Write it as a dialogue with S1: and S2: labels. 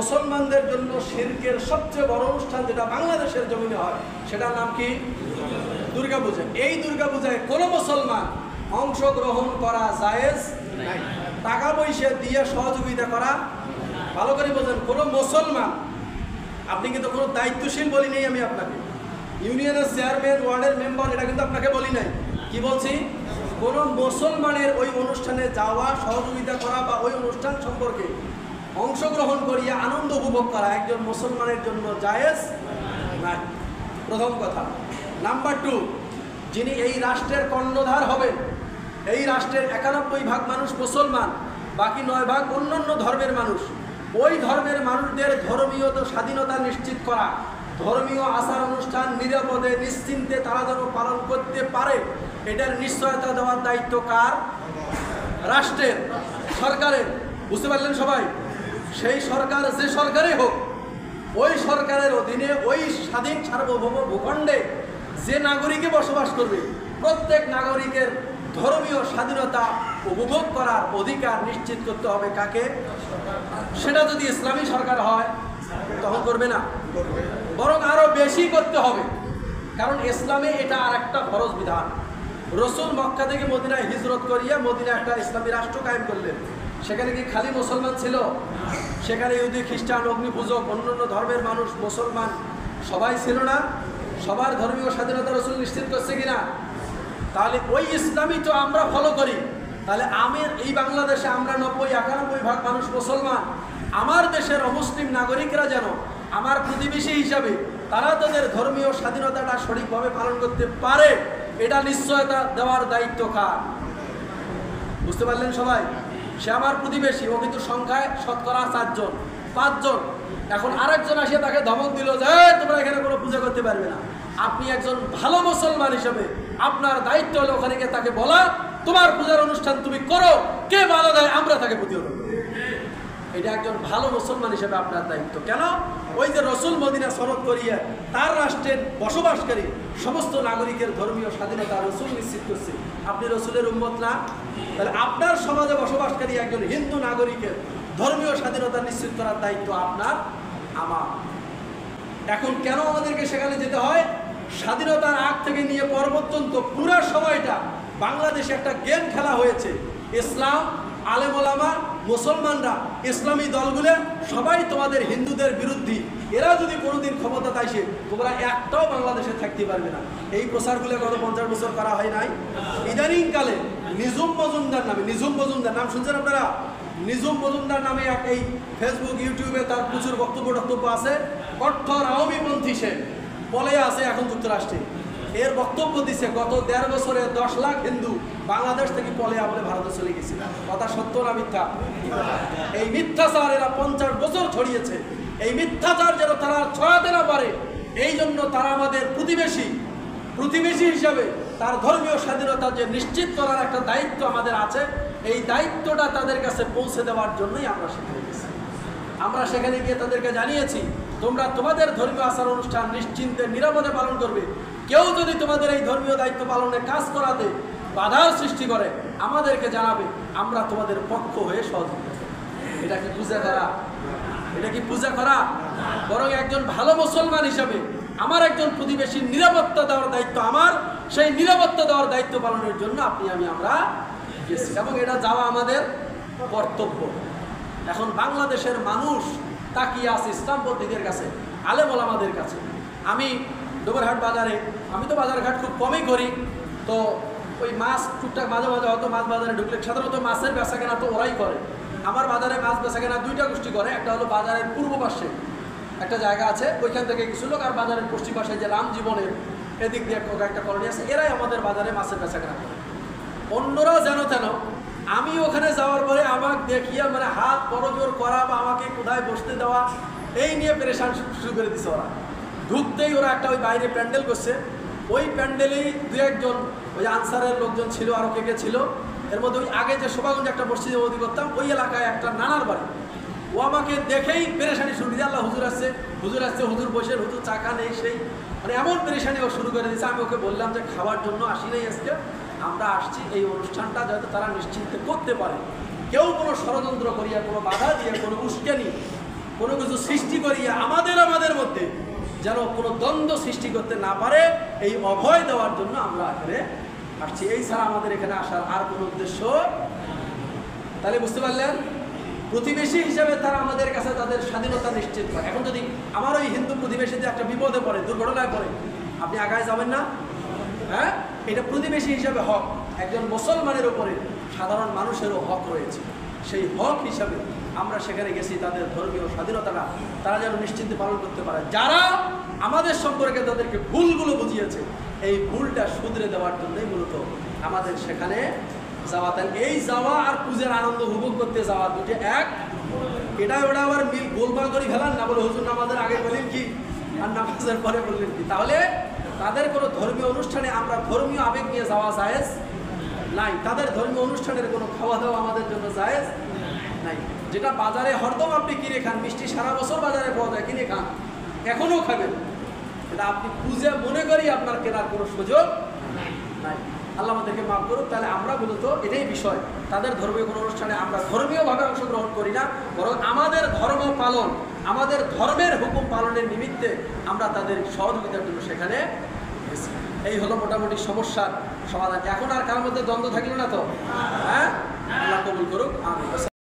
S1: মুসলমানদের জন্য শিরকের সবচেয়ে বড় অনুষ্ঠান যেটা বাংলাদেশের জমিনে হয় সেটার নাম কি? দুর্গাপূজা। এই দুর্গাপূজায় কোনো মুসলমান অংশগ্রহণ করা জায়েজ নাই। টাকা পয়সা দিয়ে সহযোগিতা করা, ভালো করে বোঝেন, কোনো মুসলমান, আপনি কিন্তু কোনো দায়িত্বশীল বলি নেই আমি আপনাকে, ইউনিয়নের চেয়ারম্যান, ওয়ার্ডের মেম্বার, এটা কিন্তু আপনাকে বলি নাই। কি বলছি? কোনো মুসলমানের ওই অনুষ্ঠানে যাওয়া, সহযোগিতা করা বা ওই অনুষ্ঠান সম্পর্কে অংশগ্রহণ করিয়া আনন্দ উপভোগ করা একজন মুসলমানের জন্য জায়েজ নাই, প্রথম কথা। নাম্বার 2, যিনি এই রাষ্ট্রের কর্ণধার হবেন, এই রাষ্ট্রের 91% মানুষ মুসলমান, বাকি 9% অন্যান্য ধর্মের মানুষ। ওই ধর্মের মানুষদের ধর্মীয় স্বাধীনতা নিশ্চিত করা, ধর্মীয় আচার অনুষ্ঠান নিরাপদে নিশ্চিন্তে তারা যেন পালন করতে পারে, এটার নিশ্চয়তা দেওয়ার দায়িত্ব কার? রাষ্ট্রের, সরকারের। বুঝতে পারলেন সবাই? সেই সরকার যে সরকারই হোক, ওই সরকারের অধীনে ওই স্বাধীন সার্বভৌম ভূখণ্ডে যে নাগরিকে বসবাস করবে, প্রত্যেক নাগরিকের ধর্মীয় স্বাধীনতা উপভোগ করার অধিকার নিশ্চিত করতে হবে কাকে? সেটা যদি ইসলামী সরকার হয় তখন করবে না, বরং আরো বেশি করতে হবে। কারণ ইসলামে এটা আর একটা ফরজ বিধান। রসুল মক্কা থেকে মদিনায় হিজরত করিয়া মদিনায় একটা ইসলামী রাষ্ট্র কায়েম করলেন। সেখানে কি খালি মুসলমান ছিল? সেখানে ইহুদি, খ্রিস্টান, অগ্নিপূজক, অন্যান্য ধর্মের মানুষ, মুসলমান সবাই ছিল না? সবার ধর্মীয় স্বাধীনতা রসুল নিশ্চিত করছে কিনা? তাহলে ওই ইসলামই তো আমরা ফলো করি। তাহলে এই বাংলাদেশে আমরা 90-91% মানুষ মুসলমান। আমার দেশের অমুসলিম নাগরিকরা যেন আমার প্রতিবেশী হিসাবে তারা তাদের ধর্মীয় স্বাধীনতাটা সঠিকভাবে পালন করতে পারে, এটা নিশ্চয়তা দেওয়ার দায়িত্ব কার? বুঝতে পারলেন সবাই? সে আমার প্রতিবেশী, ও কিন্তু সংখ্যায় শতকরা 5 জন। এখন আরেকজন আসে তাকে ধমক দিল যে তোমরা এখানে কোনো পূজা করতে পারবে না। আপনি একজন ভালো মুসলমান হিসেবে আপনার দায়িত্ব হলো ওখানে গিয়ে তাকে বলা, তোমার পূজার অনুষ্ঠান তুমি করো, কে বাধা দেয় আমরা তাকে প্রতিহত করব। এটা একজন ভালো মুসলমান হিসেবে আপনার দায়িত্ব। কেন? ওই যে রসুল মদিনা সনদ করিয়া তার রাষ্ট্রের বসবাসকারী সমস্ত নাগরিকের ধর্মীয় স্বাধীনতা রসুল নিশ্চিত করছে। আপনি রসুলের উম্মত না? তাহলে আপনার সমাজে বসবাসকারী একজন হিন্দু নাগরিকের ধর্মীয় স্বাধীনতা নিশ্চিত করার দায়িত্ব আপনার, আমার। এখন কেন আমাদেরকে সেখানে যেতে হয়? স্বাধীনতার আগ থেকে নিয়ে পরবর্তী পুরো সময়টা বাংলাদেশে একটা গেম খেলা হয়েছে। ইসলাম, আলেম ওলামা, মুসলমানরা, ইসলামী দলগুলো সবাই তোমাদের হিন্দুদের বিরুদ্ধে। এরা যদি কোনোদিন ক্ষমতা আসে তোমরা একটাও বাংলাদেশে থাকতে পারবে না। এই প্রচারগুলো গত 50 বছর করা হয় নাই? ইদানিংকালে নিজুম মজুমদার নাম শুনছেন আপনারা? নিজুম মজুমদার নামে এই ফেসবুক, ইউটিউবে তার প্রচুর বক্তব্য আছে। কঠোর আওয়ামীপন্থী, সে বলে আছে এখন যুক্তরাষ্ট্রে। এর বক্তব্য দিচ্ছে গত 1.5 বছরে 10 লাখ হিন্দু বাংলাদেশ থেকে পলেয়া বলে ভারতে চলে গেছে। কথা সত্য না মিথ্যা? এই মিথ্যাচার এরা 50 বছর ছড়িয়েছে। এই মিথ্যাচার যেন তারা ছড়াতে না পারে, এই জন্য তারা আমাদের প্রতিবেশী হিসাবে তার ধর্মীয় স্বাধীনতা যে নিশ্চিত করার একটা দায়িত্ব আমাদের আছে, এই দায়িত্বটা তাদের কাছে পৌঁছে দেওয়ার জন্যই আমরা সেখানে গেছি। আমরা সেখানে গিয়ে তাদেরকে জানিয়েছি তোমরা তোমাদের ধর্মীয় আচার অনুষ্ঠান নিশ্চিন্তে নিরাপদে পালন করবে। কেউ যদি তোমাদের এই ধর্মীয় দায়িত্ব পালনে কাজ করাতে বাধার সৃষ্টি করে আমাদেরকে জানাবে, আমরা তোমাদের পক্ষ হয়ে সহযোগিতা করব। এটা কি পূজা করা? এটা কি পূজা করা? বরং একজন ভালো মুসলমান হিসাবে আমার একজন প্রতিবেশীর নিরাপত্তা দেওয়ার দায়িত্ব আমার। সেই নিরাপত্তা দেওয়ার দায়িত্ব পালনের জন্য আমরা গেছি এবং এটা যাওয়া আমাদের কর্তব্য। এখন বাংলাদেশের মানুষ তাকিয়ে আছে ইসলামপন্থীদের কাছে, আলেম ওলামাদের কাছে। আমি ডোবরহাট বাজারে, আমি তো বাজারঘাট খুব কমই করি, তো ওই মাছ টুকটাক মাঝে হয়তো মাছ বাজারে ঢুকলে সাধারণত মাছের বেচাকেনা তো ওরাই করে। আমার বাজারে মাছ বেচাকেনা 2টা গোষ্ঠী করে। একটা হলো বাজারের পূর্ব পাশে একটা জায়গা আছে, ওইখান থেকে কিছু লোক, আর বাজারের পশ্চিম পাশে যে রাম জীবনের এদিক দিয়ে একটা কলোনি আছে, এরাই আমাদের বাজারে মাছের বেচাকেনা করে। অন্যরা যেন তেন আমি ওখানে যাওয়ার পরে আমাকে দেখিয়ে হাত বড়জোর করা বা আমাকে কোথায় বসতে দেওয়া, এই নিয়ে পেরেশান শুরু করে দিছে ওরা। ঢুকতেই ওরা একটা ওই বাইরে প্যান্ডেল করছে, ওই প্যান্ডেলেই 2-1 জন ওই আনসারের লোকজন ছিল, আরও কে ছিল। এর মধ্যে ওই আগে যে শোভাগঞ্জে একটা মসজিদে অবধি করতাম, ওই এলাকায় একটা নানার বাড়ি। ও আমাকে দেখেই পেরেশানি শুরু করে, আল্লাহ হুজুর আসছে, হুজুর বসে, হুজুর চাকা নেই, সেই এমন পেরেশানি ও শুরু করে দিয়েছে। আমি ওকে বললাম যে খাওয়ার জন্য আসি নাই আজকে, আমরা আসছি এই অনুষ্ঠানটা যাতে তারা নিশ্চিন্তে করতে পারে, কেউ কোনো ষড়যন্ত্র করিয়া, কোনো বাধা দিয়ে, কোনো উস্কানি কোনো কিছু সৃষ্টি করিয়া আমাদের মধ্যে যেন কোনো দ্বন্দ্ব সৃষ্টি করতে না পারে, এই অভয় দেওয়ার জন্য আমরা এখানে আসছি। এই ছাড়া আমাদের এখানে আসার আর কোনো উদ্দেশ্য। তাহলে বুঝতে পারলেন, প্রতিবেশী হিসেবে তারা আমাদের কাছে তাদের স্বাধীনতা নিশ্চিত করে। এখন যদি আমার ওই হিন্দু প্রতিবেশীতে একটা বিপদে পড়ে, দুর্ঘটনায় পড়ে, আপনি আগায় যাবেন না? হ্যাঁ, এটা প্রতিবেশী হিসাবে হক। একজন মুসলমানের উপরে সাধারণ মানুষেরও হক রয়েছে। সেই হক হিসাবে আমরা সেখানে গেছি, তাদের ধর্মীয় স্বাধীনতাটা তারা যেন নিশ্চিন্তে পালন করতে পারে। যারা আমাদের সম্পর্কে তাদেরকে ভুলগুলো বুঝিয়েছে, এই ভুলটা শুধরে দেওয়ার জন্যই মূলত আমাদের সেখানে যাওয়া। তাই এই যাওয়া আর পূজার আনন্দ উপভোগ করতে যাওয়া দুটো এক। এটা ওটা আবার মিল গোলমাল করে ফেলান না, বলে হুজুর নামাজের আগে বললেন কি আর নামাজের পরে বললেন কি। তাহলে তাদের কোনো ধর্মীয় অনুষ্ঠানে আমরা ধর্মীয় আবেগ নিয়ে যাওয়া জায়েজ নাই। তাদের ধর্মীয় অনুষ্ঠানের কোনো খাওয়া দাওয়া আমাদের জন্য জায়েজ নাই। যেটা বাজারে হরদম আপনি কিনে খান, মিষ্টি সারা বছর বাজারে পাওয়া যায়, কিনে খান, এখনও খাবেন, এটা আপনি পূজা মনে করি আপনার কেনার কোনো সুযোগ নাই। আল্লাহ আমাদেরকে মাফ করুক। তাহলে আমরা মূলত এটাই বিষয়, তাদের ধর্মীয় কোনো অনুষ্ঠানে আমরা ধর্মীয়ভাবে অংশগ্রহণ করি না, বরং আমাদের ধর্ম পালন, আমাদের ধর্মের হুকুম পালনের নিমিত্তে আমরা তাদের সহযোগিতার জন্য সেখানে গেছি। এই হলো মোটামুটি সমস্যার সমাধান। এখন আর কার মধ্যে দ্বন্দ্ব থাকলো না তো? হ্যাঁ, আল্লাহ কবুল করুক। আমিন।